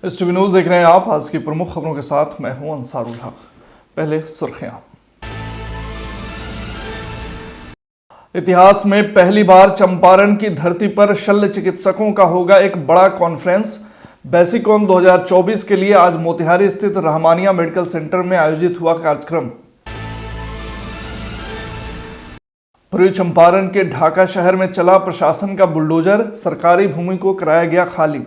इस TV news देख रहे हैं आप। आज की प्रमुख खबरों के साथ मैं हूं अंसारुल हक। पहले सुर्खियां। इतिहास में पहली बार चंपारण की धरती पर शल्य चिकित्सकों का होगा एक बड़ा कॉन्फ्रेंस। बेसिकॉन 2024 के लिए आज मोतिहारी स्थित रहमानिया मेडिकल सेंटर में आयोजित हुआ कार्यक्रम। पूर्वी चंपारण के ढाका शहर में चला प्रशासन का बुलडोजर, सरकारी भूमि को कराया गया खाली।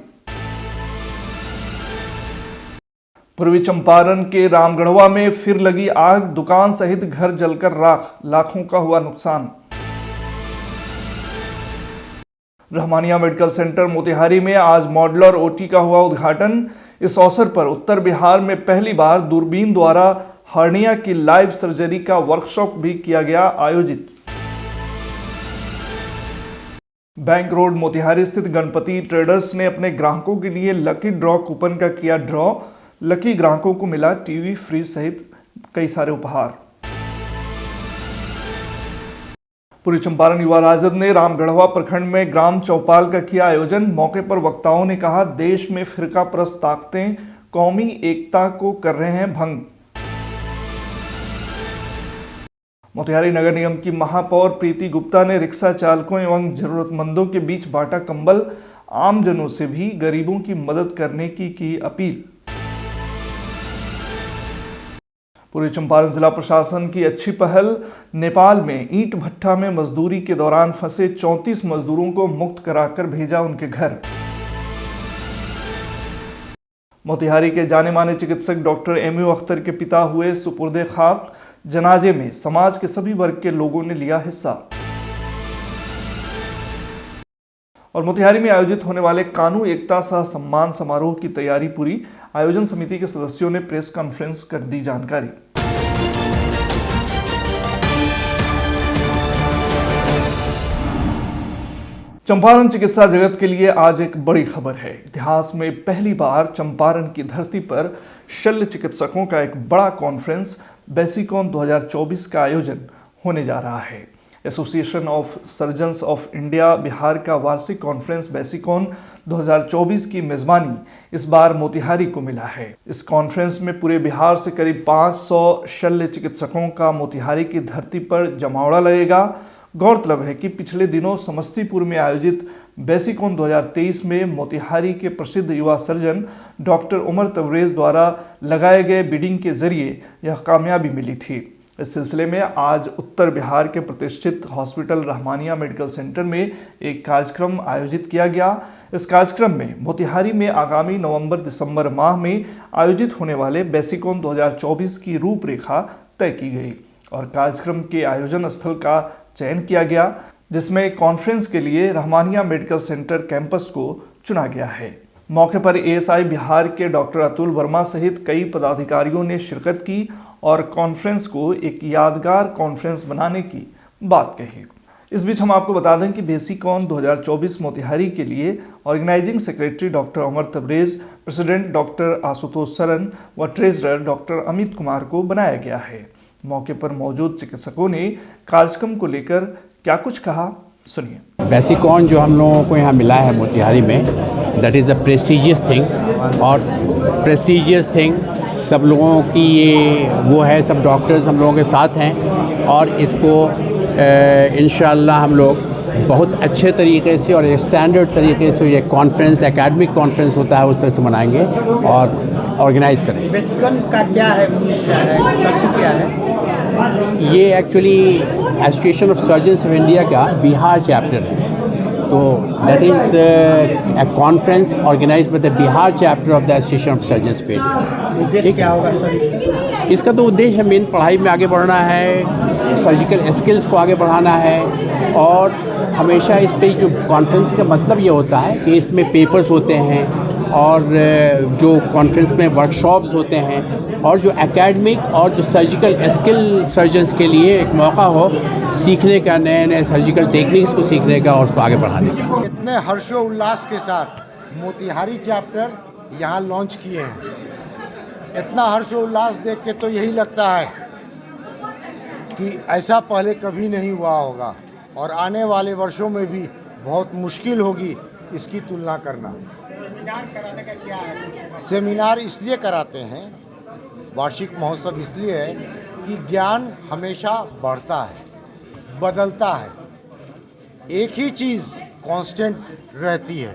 पूर्वी चंपारण के रामगढ़वा में फिर लगी आग, दुकान सहित घर जलकर राख, लाखों का हुआ नुकसान। रहमानिया मेडिकल सेंटर मोतिहारी में आज मॉड्यूलर ओटी का हुआ उद्घाटन। इस अवसर पर उत्तर बिहार में पहली बार दूरबीन द्वारा हर्निया की लाइव सर्जरी का वर्कशॉप भी किया गया आयोजित। बैंक रोड मोतिहारी स्थित गणपति ट्रेडर्स ने अपने ग्राहकों के लिए लकी ड्रॉ कूपन का किया ड्रॉ। लकी ग्राहकों को मिला टीवी, फ्रिज सहित कई सारे उपहार। पूर्वी चंपारण युवा राजद ने रामगढ़वा प्रखंड में ग्राम चौपाल का किया आयोजन। मौके पर वक्ताओं ने कहा, देश में फिरका परस्त ताकतें कौमी एकता को कर रहे हैं भंग। मोतिहारी नगर निगम की महापौर प्रीति गुप्ता ने रिक्शा चालकों एवं जरूरतमंदों के बीच बांटा कंबल। आमजनों से भी गरीबों की मदद करने की अपील। पूर्वी चंपारण जिला प्रशासन की अच्छी पहल। नेपाल में ईंट भट्ठा में मजदूरी के दौरान फंसे 34 मजदूरों को मुक्त कराकर भेजा उनके घर। मोतिहारी के जाने माने चिकित्सक डॉक्टर एमयू अख्तर के पिता हुए सुपुर्दे खाक। जनाजे में समाज के सभी वर्ग के लोगों ने लिया हिस्सा। और मोतिहारी में आयोजित होने वाले कानू एकता सह सम्मान समारोह की तैयारी पूरी। आयोजन समिति के सदस्यों ने प्रेस कॉन्फ्रेंस कर दी जानकारी। चंपारण चिकित्सा जगत के लिए आज एक बड़ी खबर है। इतिहास में पहली बार चंपारण की धरती पर शल्य चिकित्सकों का एक बड़ा कॉन्फ्रेंस बेसिकॉन 2024 का आयोजन होने जा रहा है। Association of surgeons of India Bihar का वार्षिक कॉन्फ्रेंस बेसिकॉन 2024 की मेजबानी इस बार मोतिहारी को मिला है। इस कॉन्फ्रेंस में पूरे बिहार से करीब 500 शल्य चिकित्सकों का मोतिहारी की धरती पर जमावड़ा लगेगा। गौरतलब है कि पिछले दिनों समस्तीपुर में आयोजित बेसिकॉन 2023 में मोतिहारी के प्रसिद्ध युवा सर्जन डॉक्टर उमर तबरेज द्वारा लगाए गए बिडिंग के जरिए यह कामयाबी मिली थी। इस सिलसिले में आज उत्तर बिहार के प्रतिष्ठित हॉस्पिटल रहमानिया मेडिकल सेंटर में एक कार्यक्रम आयोजित किया गया। इस कार्यक्रम में मोतिहारी में आगामी नवंबर-दिसंबर माह में आयोजित होने वाले बेसिकॉन 2024 की रूपरेखा तय की गई और कार्यक्रम के आयोजन स्थल का चयन किया गया, जिसमें कॉन्फ्रेंस के लिए रहमानिया मेडिकल सेंटर कैंपस को चुना गया है। मौके पर एएसआई बिहार के डॉक्टर अतुल वर्मा सहित कई पदाधिकारियों ने शिरकत की और कॉन्फ्रेंस को एक यादगार कॉन्फ्रेंस बनाने की बात कही। इस बीच हम आपको बता दें कि बेसिकॉन 2024 मोतिहारी के लिए organising secretary doctor Umar Tabrez, president doctor Ashutosh Saran व ट्रेजरर डॉक्टर अमित कुमार को बनाया गया है। मौके पर मौजूद चिकित्सकों ने कार्यक्रम को लेकर क्या कुछ कहा, सुनिए। बेसिकॉन जो हम लोगों को यहाँ मिला है मोतिहारी में, that is a prestigious thing. और प्रेस्टिजियस थिंग सब लोगों की ये वो है, सब डॉक्टर्स हम लोगों के साथ हैं और इसको इंशाअल्लाह हम लोग बहुत अच्छे तरीके से और स्टैंडर्ड तरीके से ये कॉन्फ्रेंस, एकेडमिक कॉन्फ्रेंस होता है उस तरह से मनाएंगे और ऑर्गेनाइज करेंगे। बेसिकॉन का क्या है, क्या है? ये actually association of surgeons of India का बिहार चैप्टर है। तो that is a conference organised by the Bihar chapter of the association of surgeons of India. उद्देश्य क्या होगा सर? इसका तो उद्देश्य मेन पढ़ाई में आगे बढ़ना है, सर्जिकल स्किल्स को आगे बढ़ाना है और हमेशा इस पे जो कॉन्फ्रेंस का मतलब ये होता है कि इसमें पेपर्स होते हैं और जो कॉन्फ्रेंस में वर्कशॉप्स होते हैं और जो एकेडमिक और जो सर्जिकल स्किल सर्जन्स के लिए एक मौका हो सीखने का, नए नए सर्जिकल टेक्निक्स को सीखने का और उसको आगे बढ़ाने का। इतने हर्षोल्लास के साथ मोतिहारी चैप्टर यहाँ लॉन्च किए हैं। इतना हर्षोल्लास देख के तो यही लगता है कि ऐसा पहले कभी नहीं हुआ होगा और आने वाले वर्षों में भी बहुत मुश्किल होगी इसकी तुलना करना। सेमिनार कराने का क्या है? सेमिनार इसलिए कराते हैं, वार्षिक महोत्सव इसलिए है कि ज्ञान हमेशा बढ़ता है, बदलता है। एक ही चीज़ कांस्टेंट रहती है,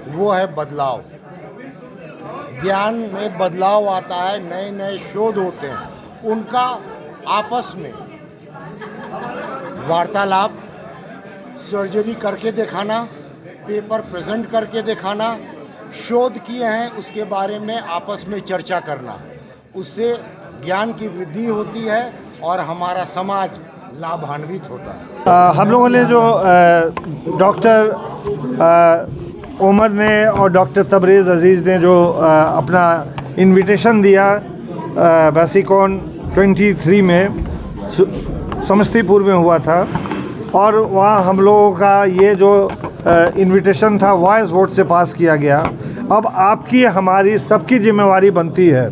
वो है बदलाव। ज्ञान में बदलाव आता है, नए नए शोध होते हैं, उनका आपस में वार्तालाप, सर्जरी करके दिखाना, पेपर प्रेजेंट करके दिखाना, शोध किए हैं उसके बारे में आपस में चर्चा करना, उससे ज्ञान की वृद्धि होती है और हमारा समाज लाभान्वित होता है। हम लोगों ने जो डॉक्टर उमर ने और डॉक्टर तबरेज़ अज़ीज़ ने जो अपना इनविटेशन दिया बेसिकॉन 23 में समस्तीपुर में हुआ था, और वहाँ हम लोगों का ये जो इनविटेशन था वॉइस वोट से पास किया गया। अब आपकी हमारी सबकी जिम्मेवारी बनती है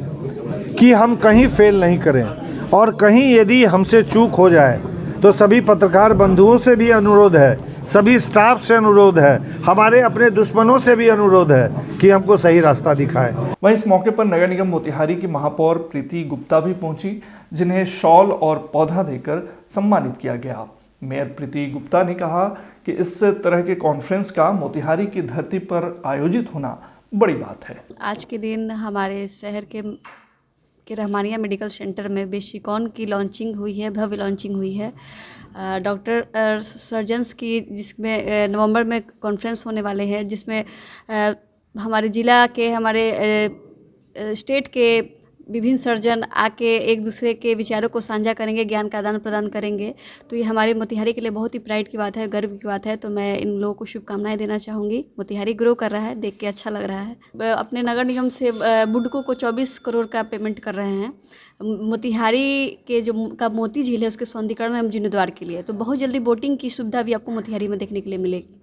कि हम कहीं फेल नहीं करें, और कहीं यदि हमसे चूक हो जाए तो सभी पत्रकार बंधुओं से भी अनुरोध है, सभी स्टाफ से अनुरोध है, हमारे अपने दुश्मनों से भी अनुरोध है कि हमको सही रास्ता दिखाएं। वहीं इस मौके पर नगर निगम मोतिहारी की महापौर प्रीति गुप्ता भी पहुंची, जिन्हें शॉल और पौधा देकर सम्मानित किया गया। मेयर प्रीति गुप्ता ने कहा कि इस तरह के कॉन्फ्रेंस का मोतिहारी की धरती पर आयोजित होना बड़ी बात है। आज के दिन हमारे शहर के रहमानिया मेडिकल सेंटर में बेसिकॉन की लॉन्चिंग हुई है, भव्य लॉन्चिंग हुई है। डॉक्टर सर्जन्स की, जिसमें नवंबर में कॉन्फ्रेंस होने वाले हैं, जिसमें हमारे ज़िला के, हमारे स्टेट के विभिन्न सर्जन आके एक दूसरे के विचारों को साझा करेंगे, ज्ञान का आदान प्रदान करेंगे। तो ये हमारे मोतिहारी के लिए बहुत ही प्राइड की बात है, गर्व की बात है। तो मैं इन लोगों को शुभकामनाएं देना चाहूँगी। मोतिहारी ग्रो कर रहा है, देख के अच्छा लग रहा है। अपने नगर निगम से बुडको को 24 करोड़ का पेमेंट कर रहे हैं। मोतिहारी के जो का मोती झील है उसके सौंदर्यीकरण एवं जीर्णोद्धार के लिए। तो बहुत जल्दी बोटिंग की सुविधा भी आपको मोतिहारी में देखने के लिए मिलेगी।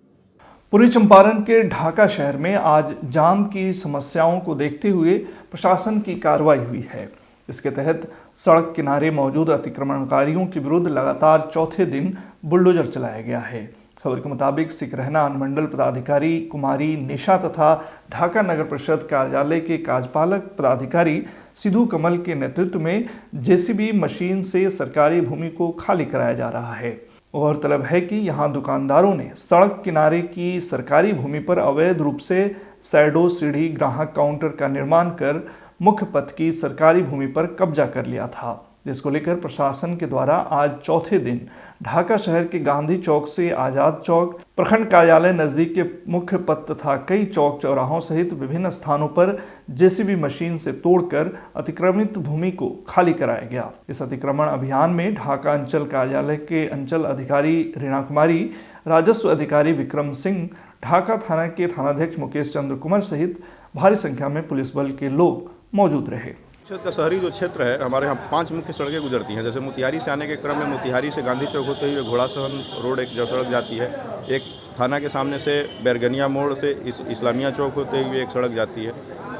पूर्वी चंपारण के ढाका शहर में आज जाम की समस्याओं को देखते हुए प्रशासन की कार्रवाई हुई है। इसके तहत सड़क किनारे मौजूद अतिक्रमणकारियों के विरुद्ध लगातार चौथे दिन बुलडोजर चलाया गया है। खबर के मुताबिक सिकरहना अनुमंडल पदाधिकारी कुमारी निशा तथा ढाका नगर परिषद कार्यालय के कार्यपालक पदाधिकारी सिद्धू कमल के नेतृत्व में जेसीबी मशीन से सरकारी भूमि को खाली कराया जा रहा है। गौरतलब है कि यहां दुकानदारों ने सड़क किनारे की सरकारी भूमि पर अवैध रूप से सैडो सीढ़ी ग्राहक काउंटर का निर्माण कर मुख्य पथ की सरकारी भूमि पर कब्जा कर लिया था, जिसको लेकर प्रशासन के द्वारा आज चौथे दिन ढाका शहर के गांधी चौक से आज़ाद चौक, प्रखंड कार्यालय नजदीक के मुख्य पथ तथा कई चौक चौराहों सहित विभिन्न स्थानों पर जेसीबी मशीन से तोड़कर अतिक्रमित भूमि को खाली कराया गया। इस अतिक्रमण अभियान में ढाका अंचल कार्यालय के अंचल अधिकारी रीना कुमारी, राजस्व अधिकारी विक्रम सिंह, ढाका थाना के थानाध्यक्ष मुकेश चंद्र कुमार सहित भारी संख्या में पुलिस बल के लोग मौजूद रहे। का शहरी जो क्षेत्र है, हमारे यहाँ 5 मुख्य सड़कें गुजरती हैं। जैसे मोतिहारी से आने के क्रम में मोतिहारी से गांधी चौक होते हुए घोड़ासहन रोड एक जो सड़क जाती है, एक थाना के सामने से बैरगनिया मोड़ से इस्लामिया चौक होते हुए एक सड़क जाती है,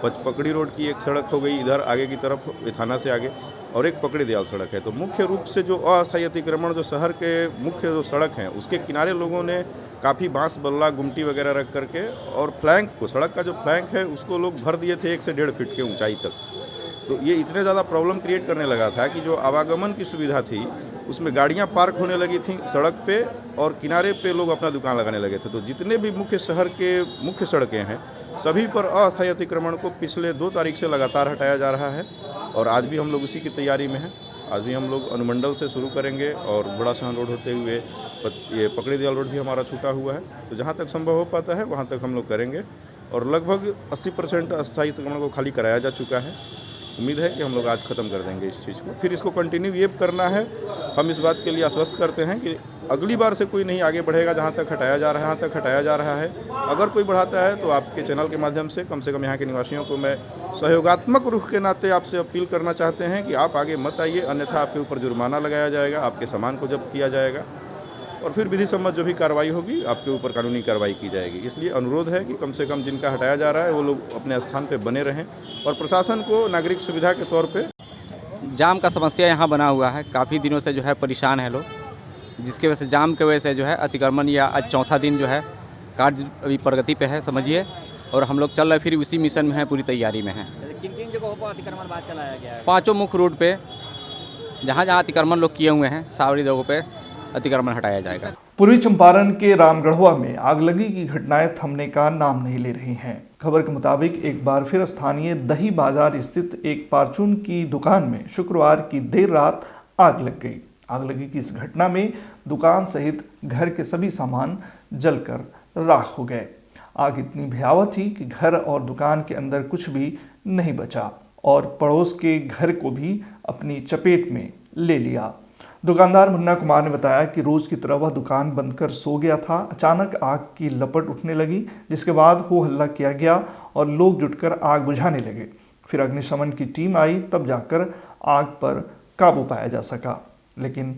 पचपकड़ी रोड की एक सड़क हो गई इधर आगे की तरफ थाना से आगे, और एक पकड़ी दयाल सड़क है। तो मुख्य रूप से जो अस्थायी अतिक्रमण जो शहर के मुख्य जो सड़क हैं उसके किनारे लोगों ने काफ़ी बांस बल्ला गुमटी वगैरह रख करके और फ्लैंक को, सड़क का जो फ्लैंक है उसको लोग भर दिए थे 1 से 1.5 फीट के ऊंचाई तक। तो ये इतने ज़्यादा प्रॉब्लम क्रिएट करने लगा था कि जो आवागमन की सुविधा थी उसमें गाड़ियां पार्क होने लगी थी सड़क पे, और किनारे पे लोग अपना दुकान लगाने लगे थे। तो जितने भी मुख्य शहर के मुख्य सड़कें हैं सभी पर अस्थायी अतिक्रमण को पिछले 2 तारीख से लगातार हटाया जा रहा है, और आज भी हम लोग उसी की तैयारी में हैं। आज भी हम लोग अनुमंडल से शुरू करेंगे और बड़ा सहन रोड होते हुए ये पकड़ी दयाल रोड भी हमारा छूटा हुआ है। तो जहाँ तक संभव हो पाता है वहाँ तक हम लोग करेंगे, और लगभग 80% अस्थायी अतिक्रमण को खाली कराया जा चुका है। उम्मीद है कि हम लोग आज ख़त्म कर देंगे इस चीज़ को। फिर इसको कंटिन्यू ये करना है। हम इस बात के लिए आश्वस्त करते हैं कि अगली बार से कोई नहीं आगे बढ़ेगा जहाँ तक हटाया जा रहा है, यहाँ तक हटाया जा रहा है। अगर कोई बढ़ाता है तो आपके चैनल के माध्यम से कम यहाँ के निवासियों को मैं सहयोगात्मक रुख के नाते आपसे अपील करना चाहते हैं कि आप आगे मत आइए, अन्यथा आपके ऊपर जुर्माना लगाया जाएगा, आपके सामान को जब्त किया जाएगा, और फिर विधि सम्मत जो भी कार्रवाई होगी आपके ऊपर कानूनी कार्रवाई की जाएगी। इसलिए अनुरोध है कि कम से कम जिनका हटाया जा रहा है वो लोग अपने स्थान पे बने रहें, और प्रशासन को नागरिक सुविधा के तौर पे जाम का समस्या यहाँ बना हुआ है। काफ़ी दिनों से जो है परेशान है लोग, जिसके वजह से जाम के वजह से जो है अतिक्रमण या आज चौथा दिन जो है कार्य अभी प्रगति पे है समझिए। और हम लोग चल रहे फिर उसी मिशन में हैं, पूरी तैयारी में हैं। किन किन जगहों पर अतिक्रमण बाद चलाया गया है? 5 मुख्य रोड पे जहाँ जहाँ अतिक्रमण लोग किए हुए हैं, सारी जगहों पे अतिक्रमण हटाया जाएगा। पूर्वी चंपारण के रामगढ़वा में आगलगी की घटनाएं थमने का नाम नहीं ले रही हैं। खबर के मुताबिक एक बार फिर स्थानीय दही बाजार स्थित एक फार्चून की दुकान में शुक्रवार की देर रात आग लग गई। आगलगी की इस घटना में दुकान सहित घर के सभी सामान जलकर राख हो गए। आग इतनी भयावह थी कि घर और दुकान के अंदर कुछ भी नहीं बचा और पड़ोस के घर को भी अपनी चपेट में ले लिया। दुकानदार मुन्ना कुमार ने बताया कि रोज की तरह वह दुकान बंद कर सो गया था। अचानक आग की लपट उठने लगी, जिसके बाद हो हल्ला किया गया और लोग जुटकर आग बुझाने लगे। फिर अग्निशमन की टीम आई, तब जाकर आग पर काबू पाया जा सका, लेकिन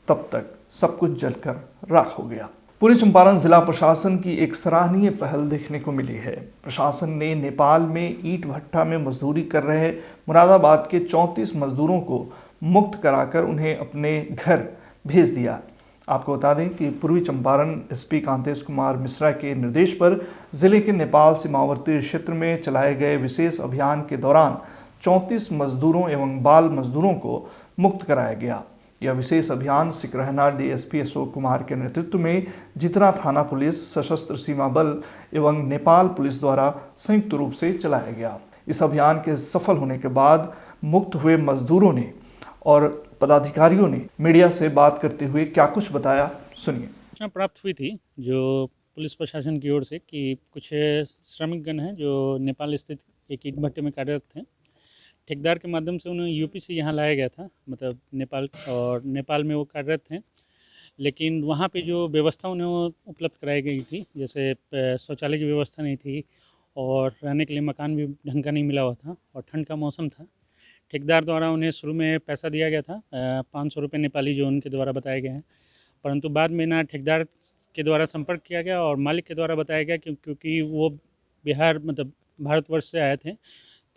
तब तक सब कुछ जलकर राख हो गया। पूर्वी चंपारण जिला प्रशासन की एक सराहनीय पहल देखने को मिली है। प्रशासन ने नेपाल में ईंट भट्ठा में मजदूरी कर रहे मुरादाबाद के 34 मजदूरों को मुक्त कराकर उन्हें अपने घर भेज दिया। आपको बता दें कि पूर्वी चंपारण एसपी कांतेश कुमार मिश्रा के निर्देश पर जिले के नेपाल सीमावर्ती क्षेत्र में चलाए गए विशेष अभियान के दौरान 34 मजदूरों एवं बाल मजदूरों को मुक्त कराया गया। यह विशेष अभियान सिकरहना डीएसपी अशोक कुमार के नेतृत्व में जितना थाना पुलिस, सशस्त्र सीमा बल एवं नेपाल पुलिस द्वारा संयुक्त रूप से चलाया गया। इस अभियान के सफल होने के बाद मुक्त हुए मजदूरों ने और पदाधिकारियों ने मीडिया से बात करते हुए क्या कुछ बताया, सुनिए। सूचना प्राप्त हुई थी जो पुलिस प्रशासन की ओर से कि कुछ श्रमिकगण हैं जो नेपाल स्थित एक ईंट भट्टे में कार्यरत थे। ठेकेदार के माध्यम से उन्हें यूपी से यहाँ लाया गया था, मतलब नेपाल, और नेपाल में वो कार्यरत थे। लेकिन वहाँ पे जो व्यवस्था उन्हें उपलब्ध कराई गई थी, जैसे शौचालय की व्यवस्था नहीं थी और रहने के लिए मकान भी ढंग का नहीं मिला हुआ था और ठंड का मौसम था। ठेकेदार द्वारा उन्हें शुरू में पैसा दिया गया था 500 रुपये नेपाली, जो उनके द्वारा बताए गए हैं, परंतु बाद में ना ठेकेदार के द्वारा संपर्क किया गया और मालिक के द्वारा बताया गया क्योंकि वो बिहार मतलब भारतवर्ष से आए थे,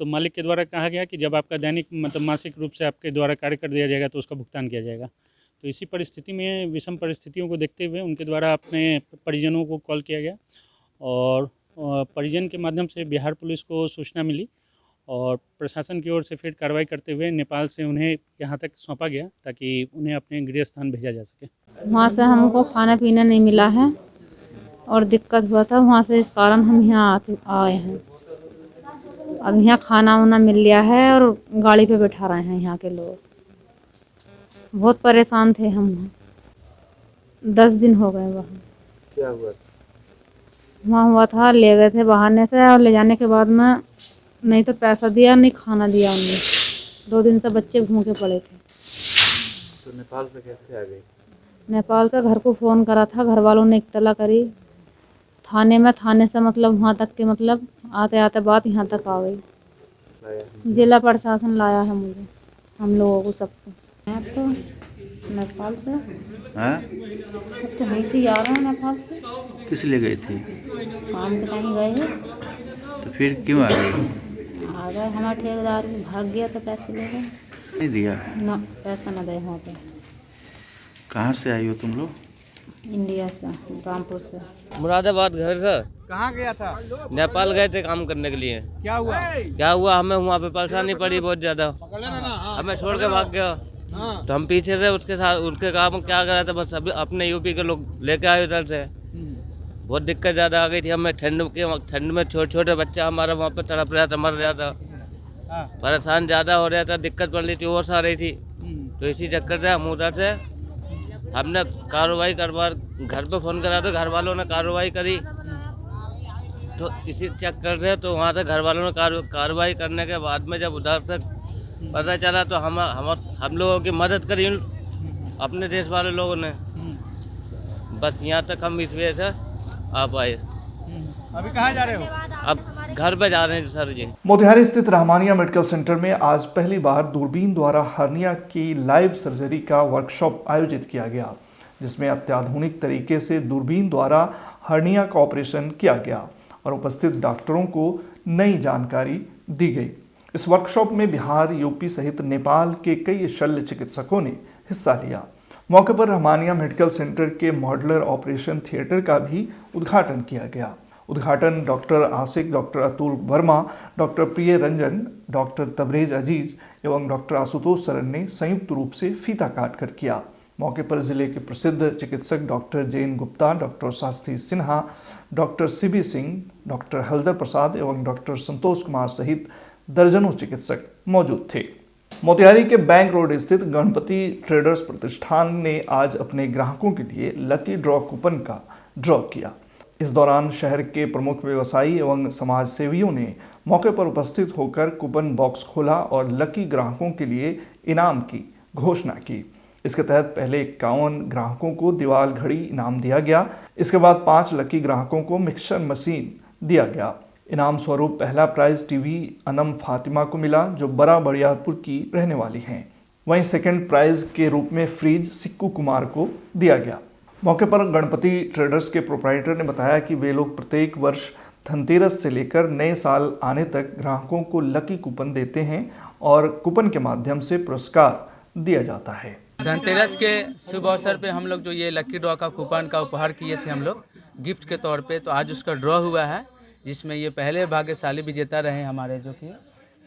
तो मालिक के द्वारा कहा गया कि जब आपका दैनिक मतलब मासिक रूप से आपके द्वारा कार्य कर दिया जाएगा तो उसका भुगतान किया जाएगा। तो इसी परिस्थिति में, विषम परिस्थितियों को देखते हुए उनके द्वारा अपने परिजनों को कॉल किया गया और परिजन के माध्यम से बिहार पुलिस को सूचना मिली और प्रशासन की ओर से फिर कार्रवाई करते हुए नेपाल से उन्हें यहाँ तक सौंपा गया ताकि उन्हें अपने गृह स्थान भेजा जा सके। वहाँ से हमको खाना पीना नहीं मिला है और दिक्कत हुआ था वहाँ से, इस कारण हम यहाँ आए हैं। अब यहाँ खाना वाना मिल लिया है और गाड़ी पे बैठा रहे हैं यहाँ के लोग। बहुत परेशान थे हम। 10 दिन हो गए वहाँ। क्या हुआ? वहाँ हुआ था, ले गए थे बहाने से और ले जाने के बाद में नहीं तो पैसा दिया नहीं खाना दिया उन्हें। 2 दिन से बच्चे भूखे पड़े थे। तो नेपाल से कैसे आ गई? नेपाल से घर को फ़ोन करा था, घर वालों ने इत्तला करी थाने में, थाने से मतलब वहाँ तक के मतलब आते आते बात यहाँ तक आ गई। जिला प्रशासन लाया है मुझे, हम लोगों को सबको। मैं तो नेपाल से तो वहीं से आ रहे हैं नेपाल से। किस लिए गई थी? काम के टाइम गए हैं। तो फिर क्यों आ गई? आ गए, हमारा ठेकेदार भाग गया तो पैसे ले गए। नहीं दिया ना, पैसा ना दे वहाँ पे। कहाँ से आई हो तुम लोग? इंडिया से, रामपुर से। मुरादाबाद घर से। कहाँ गया था? नेपाल गए थे काम करने के लिए। क्या हुआ? क्या हुआ, हमें वहाँ पे परेशानी पड़ी बहुत ज़्यादा। हमें छोड़ के भाग गया। तो हम पीछे से उसके साथ उसके काम क्या कर रहे थे, बस अभी अपने यूपी के लोग लेके आए उधर से। बहुत दिक्कत ज़्यादा आ गई थी हमें। ठंड में छोटे छोटे बच्चा हमारा वहाँ पे तड़प रहा था, मर रहा था। परेशान ज़्यादा हो रहा था, दिक्कत पड़ रही थी, ओस आ रही थी। तो इसी चक्कर से हम उधर से हमने कार्रवाई करवा, घर पे फ़ोन करा तो घर वालों ने कार्रवाई करी। तो इसी चक्कर से तो वहाँ से घर वालों ने कार्रवाई करने के बाद में जब उधर से पता चला तो हम लोगों की मदद करी अपने देश वाले लोगों ने। बस यहाँ तक हम इस वजह से आ पाए। अभी कहाँ जा रहे हो? अब घर पे जा रहे हैं सर जी। मोतिहारी स्थित रहमानिया मेडिकल सेंटर में आज पहली बार दूरबीन द्वारा हर्निया की लाइव सर्जरी का वर्कशॉप आयोजित किया गया, जिसमें अत्याधुनिक तरीके से दूरबीन द्वारा हर्निया का ऑपरेशन किया गया और उपस्थित डॉक्टरों को नई जानकारी दी गई। इस वर्कशॉप में बिहार, यूपी सहित नेपाल के कई शल्य चिकित्सकों ने हिस्सा लिया। मौके पर रहमानिया मेडिकल सेंटर के मॉड्यूलर ऑपरेशन थिएटर का भी उद्घाटन किया गया। उद्घाटन डॉक्टर आसिक, डॉक्टर अतुल वर्मा, डॉक्टर प्रिय रंजन, डॉक्टर तबरेज अजीज एवं डॉक्टर आशुतोष सरन ने संयुक्त रूप से फीता काट कर किया। मौके पर जिले के प्रसिद्ध चिकित्सक doctor Jain Gupta, doctor Shastri Sinha, doctor C B Singh, doctor Haldar Prasad एवं डॉक्टर संतोष कुमार सहित दर्जनों चिकित्सक मौजूद थे। मोतिहारी के बैंक रोड स्थित गणपति ट्रेडर्स प्रतिष्ठान ने आज अपने ग्राहकों के लिए लकी ड्रॉ कूपन का ड्रॉ किया। इस दौरान शहर के प्रमुख व्यवसायी एवं समाज सेवियों ने मौके पर उपस्थित होकर कूपन बॉक्स खोला और लकी ग्राहकों के लिए इनाम की घोषणा की। इसके तहत पहले 51 ग्राहकों को दीवार घड़ी इनाम दिया गया। इसके बाद 5 लकी ग्राहकों को मिक्सर मशीन दिया गया। इनाम स्वरूप पहला प्राइज टीवी अनम फातिमा को मिला, जो बड़ा बड़ियापुर की रहने वाली हैं। वहीं सेकंड प्राइज के रूप में फ्रिज सिक्कू कुमार को दिया गया। मौके पर गणपति ट्रेडर्स के प्रोप्राइटर ने बताया कि वे लोग प्रत्येक वर्ष धनतेरस से लेकर नए साल आने तक ग्राहकों को लकी कूपन देते हैं और कूपन के माध्यम से पुरस्कार दिया जाता है। धनतेरस के शुभ अवसर पे हम लोग जो ये लकी ड्रॉ का कूपन का उपहार किए थे हम लोग गिफ्ट के तौर पे, तो आज उसका ड्रॉ हुआ है, जिसमें ये पहले भाग्यशाली विजेता रहे हमारे, जो कि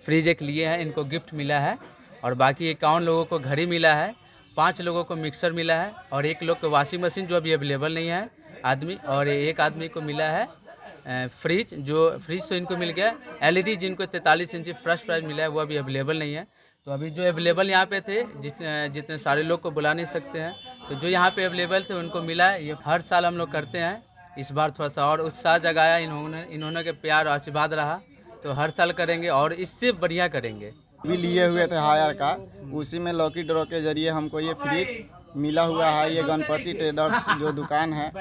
फ्रिज एक लिए हैं, इनको गिफ्ट मिला है। और बाकी 51 लोगों को घड़ी मिला है, 5 लोगों को मिक्सर मिला है और 1 लोग को वॉशिंग मशीन जो अभी अवेलेबल नहीं है आदमी, और 1 आदमी को मिला है फ्रिज, जो फ्रिज तो इनको मिल गया। LED जिनको 43 इंची फर्स्ट प्राइज मिला है वो अभी अवेलेबल नहीं है। तो अभी जो अवेलेबल यहाँ पे थे, जितने सारे लोग को बुला नहीं सकते हैं, तो जो यहाँ पे अवेलेबल थे उनको मिला है। ये हर साल हम लोग करते हैं, इस बार थोड़ा सा और उत्साह जगाया इन्होंने के प्यार और आशीर्वाद रहा, तो हर साल करेंगे और इससे बढ़िया करेंगे। भी लिए हुए थे हायर का, उसी में लकी ड्रॉ के जरिए हमको ये फ्रिज मिला हुआ है। ये गणपति ट्रेडर्स जो दुकान है,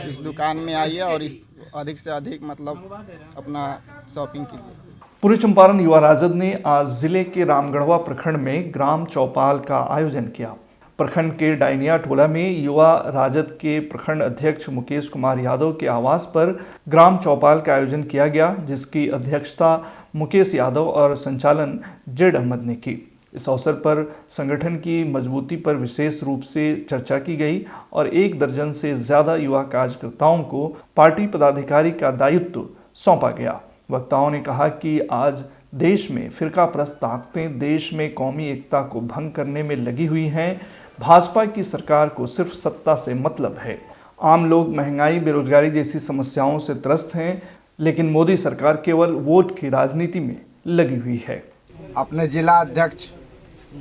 इस दुकान में आइए और इस अधिक से अधिक मतलब अपना शॉपिंग कीजिए। पूर्वी चंपारण युवा राजद ने आज जिले के रामगढ़वा प्रखंड में ग्राम चौपाल का आयोजन किया। प्रखंड के डायनिया टोला में युवा राजद के प्रखंड अध्यक्ष मुकेश कुमार यादव के आवास पर ग्राम चौपाल का आयोजन किया गया, जिसकी अध्यक्षता मुकेश यादव और संचालन जेड अहमद ने की। इस अवसर पर संगठन की मजबूती पर विशेष रूप से चर्चा की गई और 1 दर्जन से ज़्यादा युवा कार्यकर्ताओं को पार्टी पदाधिकारी का दायित्व सौंपा गया। वक्ताओं ने कहा कि आज देश में फिरकाप्रस्त ताकतें देश में कौमी एकता को भंग करने में लगी हुई हैं। भाजपा की सरकार को सिर्फ सत्ता से मतलब है। आम लोग महंगाई, बेरोजगारी जैसी समस्याओं से त्रस्त हैं, लेकिन मोदी सरकार केवल वोट की राजनीति में लगी हुई है। अपने जिला अध्यक्ष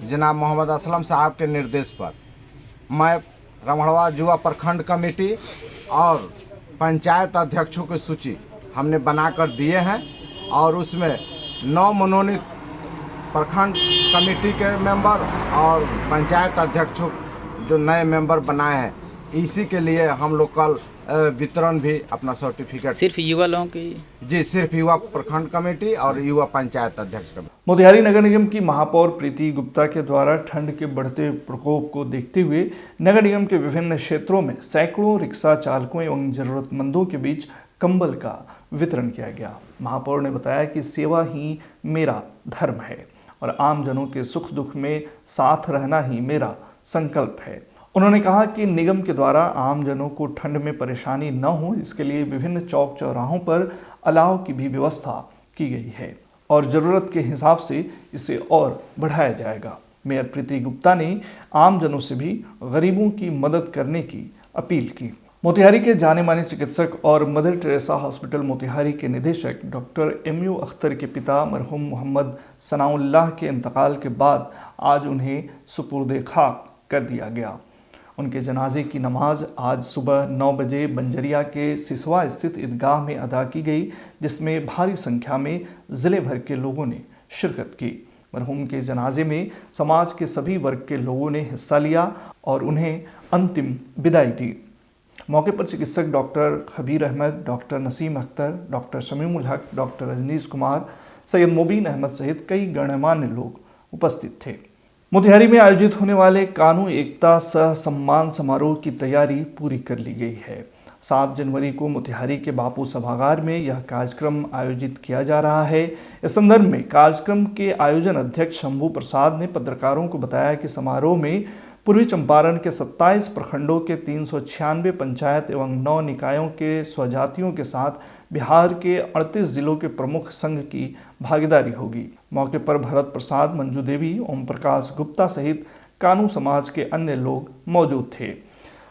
जनाब मोहम्मद असलम साहब के निर्देश पर मैं रामगढ़वा युवा प्रखंड कमेटी और पंचायत अध्यक्षों की सूची हमने बनाकर दिए हैं और उसमें 9 मनोनीत प्रखंड कमेटी के मेंबर और पंचायत अध्यक्षों जो नए मेंबर बनाए हैं, इसी के लिए हम लोग कल वितरण भी अपना सर्टिफिकेट सिर्फ युवा लोगों की जी सिर्फ युवा प्रखंड कमेटी और युवा पंचायत अध्यक्ष कमेटी। मोतिहारी नगर निगम की महापौर प्रीति गुप्ता के द्वारा ठंड के बढ़ते प्रकोप को देखते हुए नगर निगम के विभिन्न क्षेत्रों में सैकड़ों रिक्शा चालकों एवं जरूरतमंदों के बीच कंबल का वितरण किया गया। महापौर ने बताया कि सेवा ही मेरा धर्म है और आम जनों के सुख दुख में साथ रहना ही मेरा संकल्प है। उन्होंने कहा कि निगम के द्वारा आम जनों को ठंड में परेशानी न हो, इसके लिए विभिन्न चौक चौराहों पर अलाव की भी व्यवस्था की गई है और ज़रूरत के हिसाब से इसे और बढ़ाया जाएगा। मेयर प्रीति गुप्ता ने आम जनों से भी गरीबों की मदद करने की अपील की। मोतिहारी के जाने माने चिकित्सक और मदर टेरेसा हॉस्पिटल मोतिहारी के निदेशक डॉक्टर MU अख्तर के पिता मरहूम मोहम्मद सनाउल्लाह के इंतकाल के बाद आज उन्हें सुपुर्द खाक कर दिया गया। उनके जनाजे की नमाज आज सुबह 9 बजे बंजरिया के सिसवा स्थित ईदगाह में अदा की गई, जिसमें भारी संख्या में ज़िले भर के लोगों ने शिरकत की। मरहूम के जनाजे में समाज के सभी वर्ग के लोगों ने हिस्सा लिया और उन्हें अंतिम विदाई दी। मौके पर चिकित्सक डॉक्टर खबीर अहमद, डॉक्टर नसीम अख्तर, डॉक्टर शमीमुल हक, डॉक्टर रजनीश कुमार, सैयद मुबीन अहमद सहित कई गणमान्य लोग उपस्थित थे। मोतिहारी में आयोजित होने वाले कानून एकता सह सम्मान समारोह की तैयारी पूरी कर ली गई है। 7 जनवरी को मोतिहारी के बापू सभागार में यह कार्यक्रम आयोजित किया जा रहा है। इस संदर्भ में कार्यक्रम के आयोजन अध्यक्ष शंभू प्रसाद ने पत्रकारों को बताया कि समारोह में पूर्वी चंपारण के 27 प्रखंडों के 396 पंचायत एवं 9 निकायों के स्वजातियों के साथ बिहार के 38 जिलों के प्रमुख संघ की भागीदारी होगी। मौके पर भरत प्रसाद, मंजू देवी, ओम प्रकाश गुप्ता सहित कानू समाज के अन्य लोग मौजूद थे।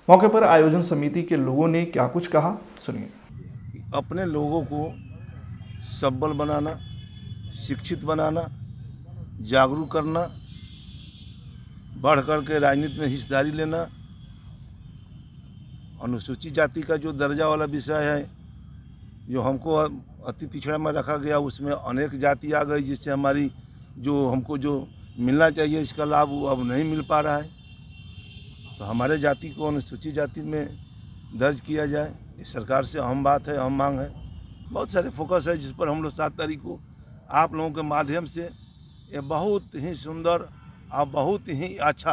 मौके पर आयोजन समिति के लोगों ने क्या कुछ कहा, सुनिए। अपने लोगों को सबल बनाना, शिक्षित बनाना, जागरूक करना, बढ़ कर के राजनीति में हिस्सेदारी लेना, अनुसूचित जाति का जो दर्जा वाला विषय है जो हमको अति पिछड़ा में रखा गया, उसमें अनेक जाति आ गई जिससे हमारी जो हमको जो मिलना चाहिए इसका लाभ वो अब नहीं मिल पा रहा है। तो हमारे जाति को अनुसूचित जाति में दर्ज किया जाए, ये सरकार से अहम बात है, अहम मांग है। बहुत सारे फोकस है जिस पर हम लोग 7 तारीख को आप लोगों के माध्यम से ये बहुत ही सुंदर और बहुत ही अच्छा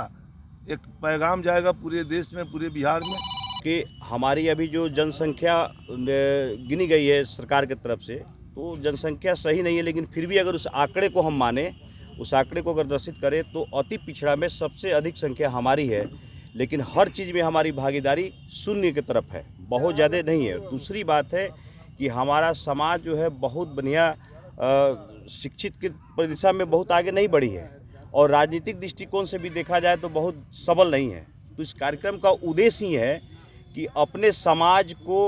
एक पैगाम जाएगा पूरे देश में, पूरे बिहार में कि हमारी अभी जो जनसंख्या गिनी गई है सरकार की तरफ से, तो जनसंख्या सही नहीं है, लेकिन फिर भी अगर उस आंकड़े को हम माने, उस आंकड़े को अगर दर्शित करें तो अति पिछड़ा में सबसे अधिक संख्या हमारी है, लेकिन हर चीज़ में हमारी भागीदारी शून्य की तरफ है, बहुत ज़्यादा नहीं है। दूसरी बात है कि हमारा समाज जो है बहुत बढ़िया शिक्षित की दिशा में बहुत आगे नहीं बढ़ी है और राजनीतिक दृष्टिकोण से भी देखा जाए तो बहुत सबल नहीं है। तो इस कार्यक्रम का उद्देश्य ही है कि अपने समाज को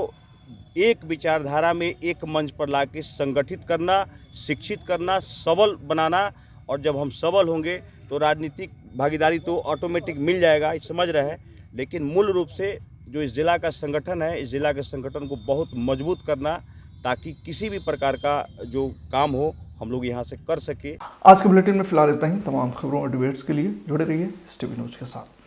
एक विचारधारा में एक मंच पर लाके संगठित करना, शिक्षित करना, सबल बनाना, और जब हम सबल होंगे तो राजनीतिक भागीदारी तो ऑटोमेटिक मिल जाएगा, ये समझ रहे हैं। लेकिन मूल रूप से जो इस जिला का संगठन है, इस जिला के संगठन को बहुत मजबूत करना, ताकि किसी भी प्रकार का जो काम हो हम लोग यहाँ से कर सके। आज के बुलेटिन में फिलहाल इतना ही। तमाम खबरों और डिबेट्स के लिए जुड़े रहिए STV न्यूज़ के साथ।